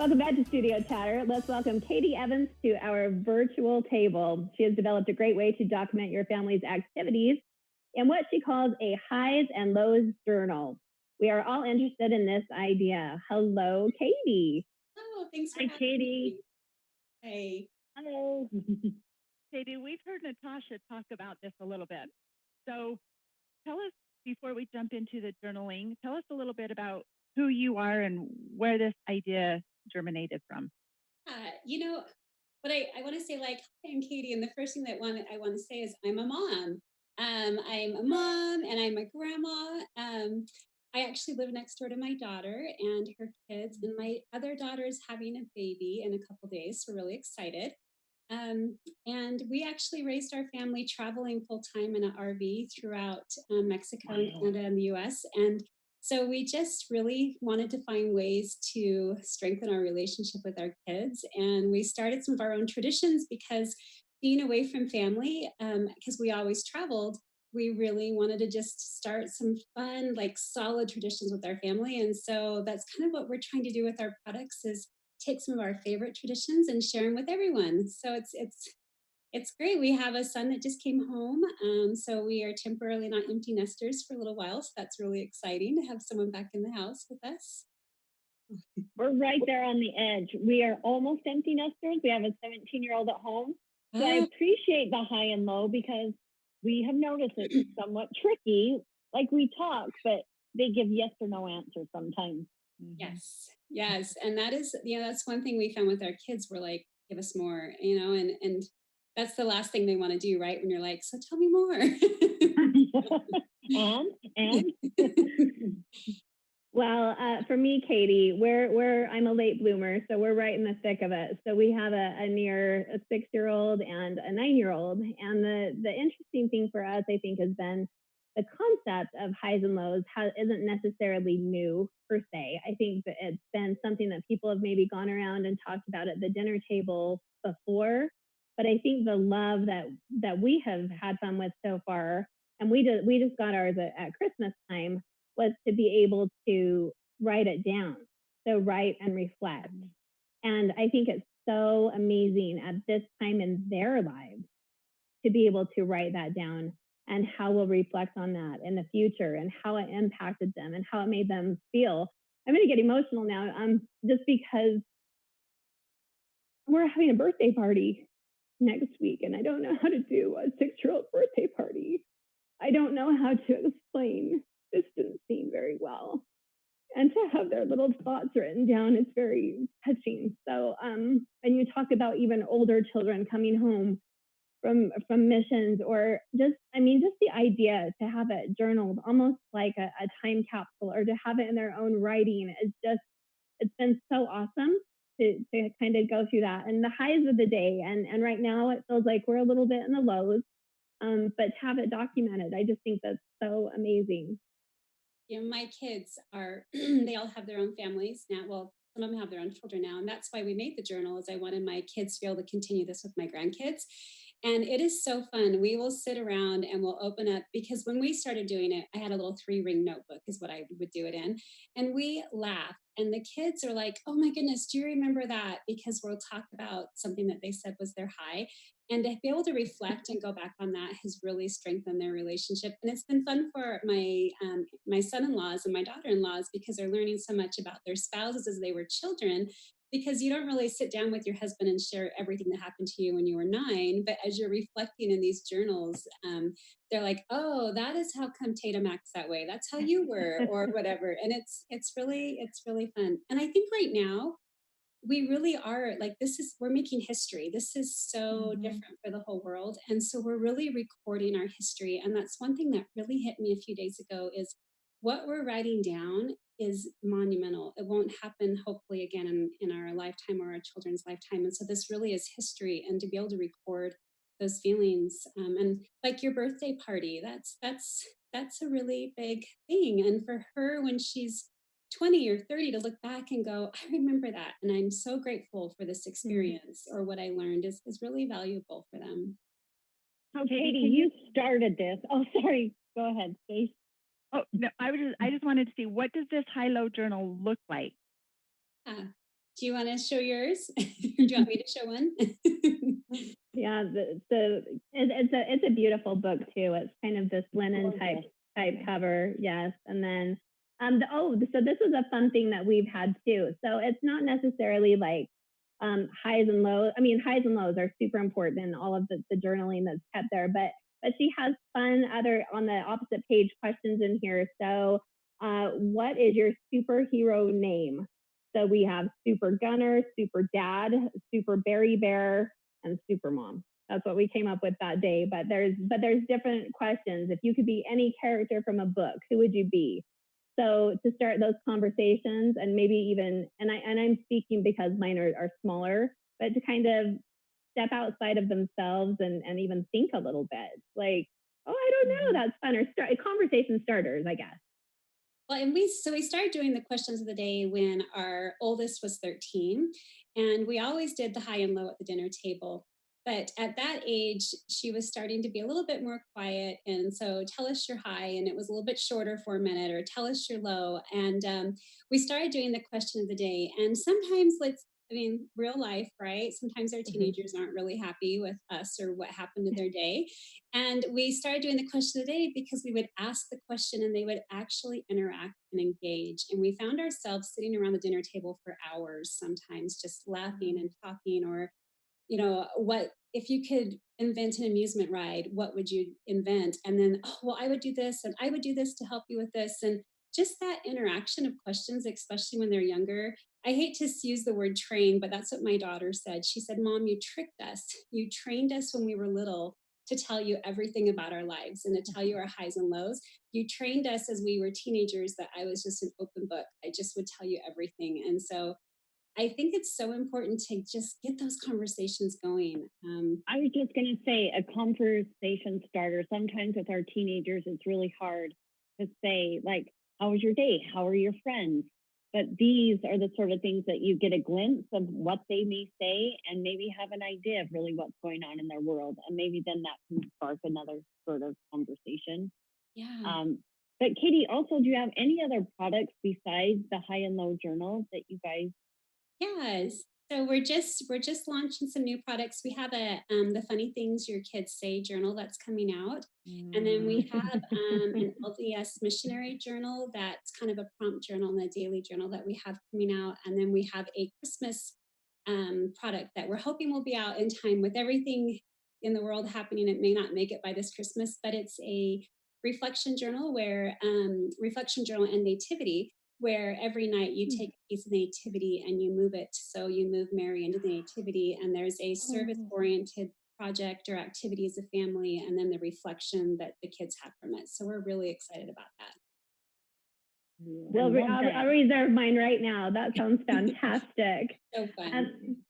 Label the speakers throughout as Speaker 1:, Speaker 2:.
Speaker 1: Welcome back to Studio Chatter. Let's welcome Kati Evans to our virtual table. She has developed a great way to document your family's activities in what she calls a highs and lows journal. We are all interested in this idea. Hello, Kati.
Speaker 2: Oh, thanks for
Speaker 1: Hi,
Speaker 2: having
Speaker 1: Kati.
Speaker 2: me. Hey.
Speaker 1: Hello.
Speaker 3: Katie, we've heard Natasha talk about this a little bit. So tell us, before we jump into the journaling, tell us a little bit about who you are and where this idea germinated from.
Speaker 2: What I want to say, like, hi, I'm Katie, and the first thing I want to say is I'm a mom. I'm a mom and I'm a grandma. I actually live next door to my daughter and her kids, and my other daughter is having a baby in a couple days. So we're really excited. And we actually raised our family traveling full time in an RV throughout Mexico and Canada and the US. And so we just really wanted to find ways to strengthen our relationship with our kids. And we started some of our own traditions because being away from family, because we always traveled, we really wanted to just start some fun, like solid traditions with our family. And so that's kind of what we're trying to do with our products is take some of our favorite traditions and share them with everyone. So it's great. We have a son that just came home, so we are temporarily not empty nesters for a little while. So that's really exciting to have someone back in the house with us.
Speaker 1: We're right there on the edge. We are almost empty nesters. We have a 17-year-old at home. So I appreciate the high and low because we have noticed it's somewhat tricky. Like we talk, but they give yes or no answers sometimes.
Speaker 2: Yes. And that is, that's one thing we found with our kids. We're like, give us more, and that's the last thing they want to do, right? When you're like, so tell me more.
Speaker 1: and Well, for me, Kati, I'm a late bloomer, so we're right in the thick of it. So we have a near a 6-year-old and a 9-year-old, and the interesting thing for us, I think, has been the concept of highs and lows isn't necessarily new per se. I think that it's been something that people have maybe gone around and talked about at the dinner table before, but I think the love that we have had fun with so far, and we just got ours at Christmas time, was to be able to write it down. So write and reflect. And I think it's so amazing at this time in their lives to be able to write that down and how we'll reflect on that in the future and how it impacted them and how it made them feel. I'm going to get emotional now, just because we're having a birthday party next week and I don't know how to do a 6-year-old birthday party. I don't know how to explain distancing very well. And to have their little thoughts written down is very touching. So, and you talk about even older children coming home from missions, or just the idea to have it journaled, almost like a time capsule, or to have it in their own writing is just, it's been so awesome to kind of go through that. And the highs of the day, and right now it feels like we're a little bit in the lows, but to have it documented, I just think that's so amazing.
Speaker 2: My kids are, they all have their own families now. Well, some of them have their own children now. And that's why we made the journal, is I wanted my kids to be able to continue this with my grandkids. And it is so fun. We will sit around and we'll open up, because when we started doing it, I had a little 3-ring notebook is what I would do it in. And we laugh. And the kids are like, oh my goodness, do you remember that? Because we'll talk about something that they said was their high. And to be able to reflect and go back on that has really strengthened their relationship. And it's been fun for my son-in-laws and my daughter-in-laws, because they're learning so much about their spouses as they were children, because you don't really sit down with your husband and share everything that happened to you when you were 9. But as you're reflecting in these journals, they're like, oh, that is how come Tatum acts that way. That's how you were, or whatever. And it's really fun. And I think right now, we really are like, we're making history. This is so different for the whole world. And so we're really recording our history. And that's one thing that really hit me a few days ago, is what we're writing down is monumental. It won't happen, hopefully, again in our lifetime or our children's lifetime. And so this really is history, and to be able to record those feelings, and like your birthday party, that's a really big thing. And for her, when she's 20 or 30, to look back and go, I remember that. And I'm so grateful for this experience, or what I learned is really valuable for them.
Speaker 1: Oh, Kati, you started this. Oh, sorry. Go ahead, Stace.
Speaker 3: Oh, no, I just wanted to see, what does this high-low journal look like?
Speaker 2: Do you want to show yours? Do you want me to show one?
Speaker 1: Yeah, it's a beautiful book too. It's kind of this linen type cover, yes. And then so this was a fun thing that we've had too. So it's not necessarily like highs and lows. I mean, highs and lows are super important in all of the journaling that's kept there, but she has fun other on the opposite page questions in here. So what is your superhero name? So we have Super Gunner, Super Dad, Super Berry Bear, and Super Mom. That's what we came up with that day. But there's different questions. If you could be any character from a book, who would you be? So to start those conversations, and maybe even, and I'm speaking because mine are smaller, but to kind of step outside of themselves and even think a little bit, like, oh, I don't know, that's fun, or start conversation starters, I guess.
Speaker 2: Well, and we started doing the questions of the day when our oldest was 13, and we always did the high and low at the dinner table. But at that age, she was starting to be a little bit more quiet, and so tell us your high, and it was a little bit shorter for a minute, or tell us your low, and we started doing the question of the day. And sometimes, I mean, real life, right? Sometimes our teenagers aren't really happy with us or what happened in their day. And we started doing the question of the day because we would ask the question and they would actually interact and engage. And we found ourselves sitting around the dinner table for hours, sometimes just laughing and talking, or, you know, what if you could invent an amusement ride, what would you invent? And then, oh, well, I would do this and I would do this to help you with this. And just that interaction of questions, especially when they're younger. I hate to use the word train, but that's what my daughter said. She said, Mom, you tricked us. You trained us when we were little to tell you everything about our lives and to tell you our highs and lows. You trained us as we were teenagers that I was just an open book. I just would tell you everything. And so I think it's so important to just get those conversations going.
Speaker 4: I was just going to say a conversation starter. Sometimes with our teenagers, it's really hard to say, like, how was your day? How are your friends? But these are the sort of things that you get a glimpse of what they may say and maybe have an idea of really what's going on in their world. And maybe then that can spark another sort of conversation.
Speaker 2: Yeah.
Speaker 4: But Katie, also, do you have any other products besides the high and low journal that you guys?
Speaker 2: Yes. So we're just launching some new products. We have a the funny things your kids say journal that's coming out, and then we have an LDS missionary journal that's kind of a prompt journal and a daily journal that we have coming out, and then we have a Christmas product that we're hoping will be out in time. With everything in the world happening, it may not make it by this Christmas, but it's a reflection journal where reflection journal and nativity where every night you take a piece of the nativity and you move it. So you move Mary into the nativity, and there's a service oriented project or activity as a family, and then the reflection that the kids have from it. So we're really excited about that.
Speaker 1: Well, I'll reserve mine right now. That sounds fantastic.
Speaker 2: So fun.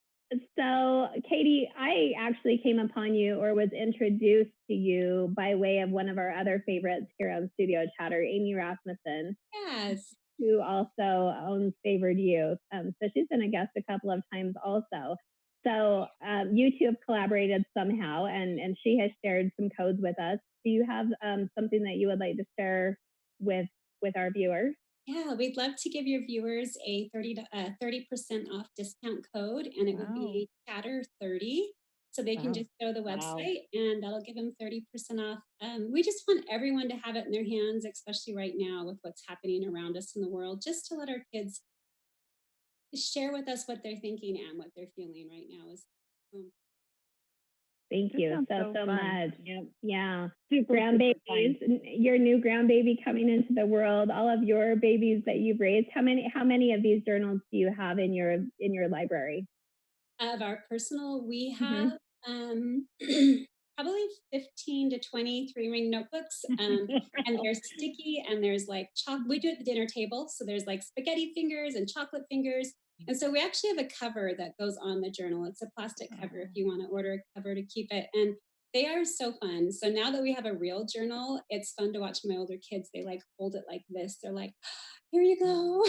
Speaker 1: So, Katie, I actually came upon you or was introduced to you by way of one of our other favorites here on Studio Chatter, Amy Rasmussen.
Speaker 2: Yes.
Speaker 1: Who also owns Favored Youth. So she's been a guest a couple of times also. So you two have collaborated somehow, and she has shared some codes with us. Do you have something that you would like to share with our viewers?
Speaker 2: Yeah, we'd love to give your viewers a 30% off discount code, and it would be Chatter 30. So they can just go to the website and that'll give them 30% off. We just want everyone to have it in their hands, especially right now with what's happening around us in the world, just to let our kids share with us what they're thinking and what they're feeling right now.
Speaker 1: Thank you so much.
Speaker 4: Yep.
Speaker 1: Yeah. Grandbabies, your new grandbaby coming into the world, all of your babies that you've raised. How many of these journals do you have in your library?
Speaker 2: Of our personal, we have probably 15 to 20 3-ring notebooks. And they're sticky, and there's like we do it at the dinner table. So there's like spaghetti fingers and chocolate fingers. And so we actually have a cover that goes on the journal. It's a plastic cover if you want to order a cover to keep it. And they are so fun. So now that we have a real journal, it's fun to watch my older kids. They like hold it like this. They're like, here you go.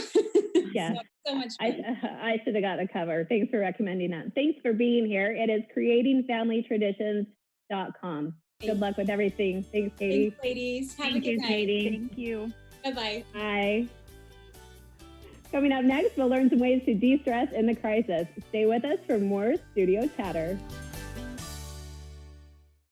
Speaker 1: Yeah.
Speaker 2: So much fun.
Speaker 1: I should have got a cover. Thanks for recommending that. Thanks for being here. It is creatingfamilytraditions.com. Good luck with everything. Thanks, Katie.
Speaker 2: Thanks, ladies. Have
Speaker 4: Thank
Speaker 2: a good
Speaker 4: you,
Speaker 2: night.
Speaker 4: Katie.
Speaker 3: Thank you.
Speaker 2: Bye-bye.
Speaker 1: Bye. Coming up next, we'll learn some ways to de-stress in the crisis. Stay with us for more studio chatter.